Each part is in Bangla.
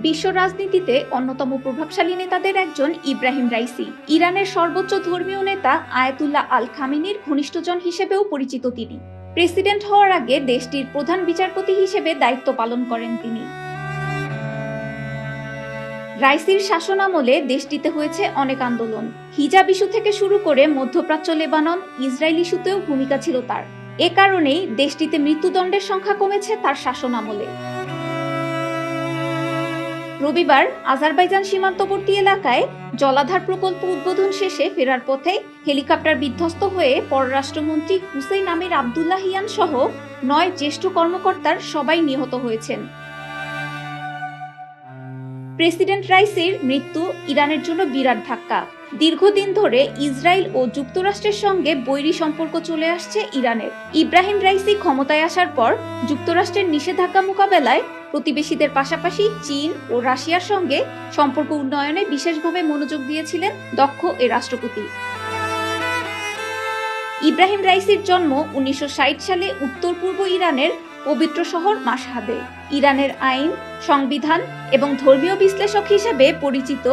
বিশ্ব রাজনীতিতে অন্যতম প্রভাবশালী নেতাদের একজন ইব্রাহিম রাইসি। ইরানের সর্বোচ্চ ধর্মীয় নেতা আয়াতুল্লাহ আল খামেনির ঘনিষ্ঠজন হিসেবেও পরিচিত তিনি। প্রেসিডেন্ট হওয়ার আগে দেশটির প্রধান বিচারপতি হিসেবে দায়িত্ব পালন করেন তিনি। রাইসির শাসনামলে দেশটিতে হয়েছে অনেক আন্দোলন। হিজাব ইস্যু থেকে শুরু করে মধ্যপ্রাচ্য, লেবানন, ইসরায়েল ইস্যুতেও ভূমিকা ছিল তার। এ কারণেই দেশটিতে মৃত্যুদণ্ডের সংখ্যা কমেছে তার শাসনামলে। রবিবার আজারবাইজান সীমান্তবর্তী এলাকায় জলাধার প্রকল্প উদ্বোধন শেষে ফেরার পথে হেলিকপ্টার বিধ্বস্ত হয়ে পররাষ্ট্রমন্ত্রী হুসেইন আমির আবদুল্লাহিয়ান সহ 9 জ্যেষ্ঠ কর্মকর্তার সবাই নিহত হয়েছেন। প্রেসিডেন্ট রাইসির মৃত্যু ইরানের জন্য বিরাট ধাক্কা। দীর্ঘদিন ধরে ইসরায়েল ও যুক্তরাষ্ট্রের সঙ্গে বৈরী সম্পর্ক চলে আসছে ইরানের। ইব্রাহিম রাইসি ক্ষমতায় আসার পর যুক্তরাষ্ট্রের নিষেধাজ্ঞা মোকাবেলায় প্রতিবেশীদের পাশাপাশি চীন ও রাশিয়ার সঙ্গে সম্পর্ক উন্নয়নে বিশেষভাবে মনোযোগ দিয়েছিলেন দক্ষ এ রাষ্ট্রপতি। ইব্রাহিম রাইসির জন্ম 1960 সালে উত্তর পূর্ব ইরানের পবিত্র শহর মাশহাদে। ইরানের আইন, সংবিধান এবং ধর্মীয় বিশ্লেষক হিসেবে পরিচিত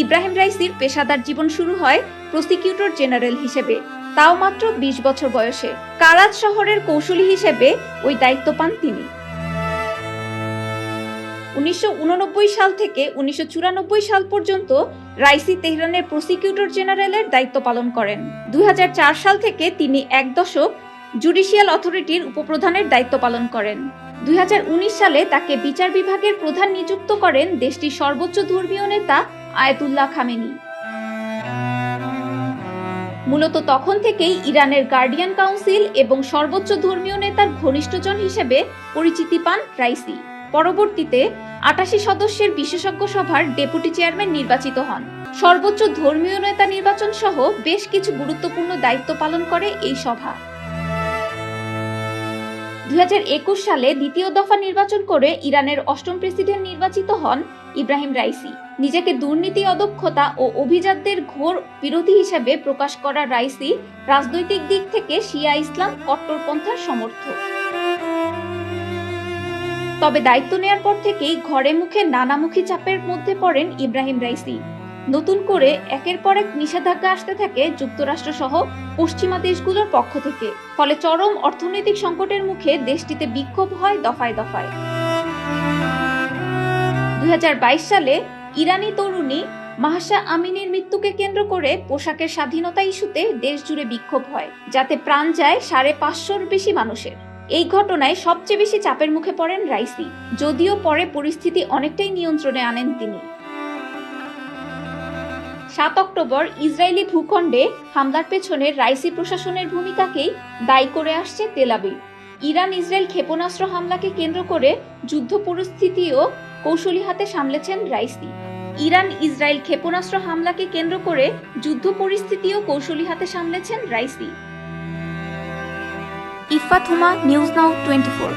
ইব্রাহিম রাইসির পেশাদার জীবন শুরু হয় প্রসিকিউটর জেনারেল হিসেবে, তাও মাত্র 20 বছর বয়সে। কারাজ শহরের কৌশলী হিসেবে ওই দায়িত্ব পান তিনি। 1989 সাল থেকে 1994 সাল পর্যন্ত রাইসি তেহরানের প্রসিকিউটর জেনারেলের দায়িত্ব পালন করেন। 2004 সাল থেকে তিনি 1 দশক জুডিশিয়াল অথরিটির উপপ্রধানের দায়িত্ব পালন করেন। 2019 সালে তাকে বিচার বিভাগের প্রধান নিযুক্ত করেন দেশটির সর্বোচ্চ ধর্মীয় নেতা আয়াতুল্লাহ খামেনি। মূলত তখন থেকেই ইরানের গার্ডিয়ান কাউন্সিল এবং সর্বোচ্চ ধর্মীয় নেতার ঘনিষ্ঠজন হিসেবে পরিচিতি পান রাইসি। পরবর্তীতে 88 সদস্যের বিশেষজ্ঞ সভার ডেপুটি চেয়ারম্যান নির্বাচিত হন। সর্বোচ্চ ধর্মীয় নেতা নির্বাচন সহ বেশ কিছু গুরুত্বপূর্ণ দায়িত্ব পালন করে এই সভা। 2021 সালে দ্বিতীয় দফা নির্বাচন করে ইরানের 8ম প্রেসিডেন্ট নির্বাচিত হন ইব্রাহিম রাইসি। নিজেকে দুর্নীতি, অদক্ষতা ও অভিজাতদের ঘোর বিরোধী হিসেবে প্রকাশ করা রাইসি রাজনৈতিক দিক থেকে শিয়া ইসলাম কট্টরপন্থার সমর্থক। তবে দায়িত্ব নেয়ার পর থেকেই ঘরে মুখে নানামুখী চাপের মধ্যে পড়েন ইব্রাহিম রাইসি। নতুন করে একের পর এক নিষেধাজ্ঞা আসতে থাকে যুক্তরাষ্ট্র সহ পশ্চিমা দেশগুলোর পক্ষ থেকে। ফলে চরম অর্থনৈতিক সংকটের মুখে দেশটিতে বিক্ষোভ হয় দফায় দফায়। 2022 সালে ইরানি তরুণী মাহসা আমিনির মৃত্যুকে কেন্দ্র করে পোশাকের স্বাধীনতা ইস্যুতে দেশ জুড়ে বিক্ষোভ হয়, যাতে প্রাণ যায় 550-র বেশি মানুষের। এই ঘটনায় সবচেয়ে বেশি চাপের মুখে পড়েন রাইসি, যদিও পরে পরিস্থিতি অনেকটাই নিয়ন্ত্রণে আনেন তিনি। 7 অক্টোবর ইসরায়েলি ভূখণ্ডে হামলার পেছনে রাইসি প্রশাসনের ভূমিকাকেই দায়ী করে আসছে তেল আবিব। ইরান ইসরায়েল ক্ষেপণাস্ত্র হামলাকে কেন্দ্র করে যুদ্ধ পরিস্থিতিও কৌশলী হাতে সামলেছেন রাইসি। ইরান ইসরায়েল ক্ষেপণাস্ত্র হামলাকে কেন্দ্র করে যুদ্ধ পরিস্থিতিও কৌশলী হাতে সামলেছেন রাইসি। ইফাত হুমা, নিউজ নাও 24।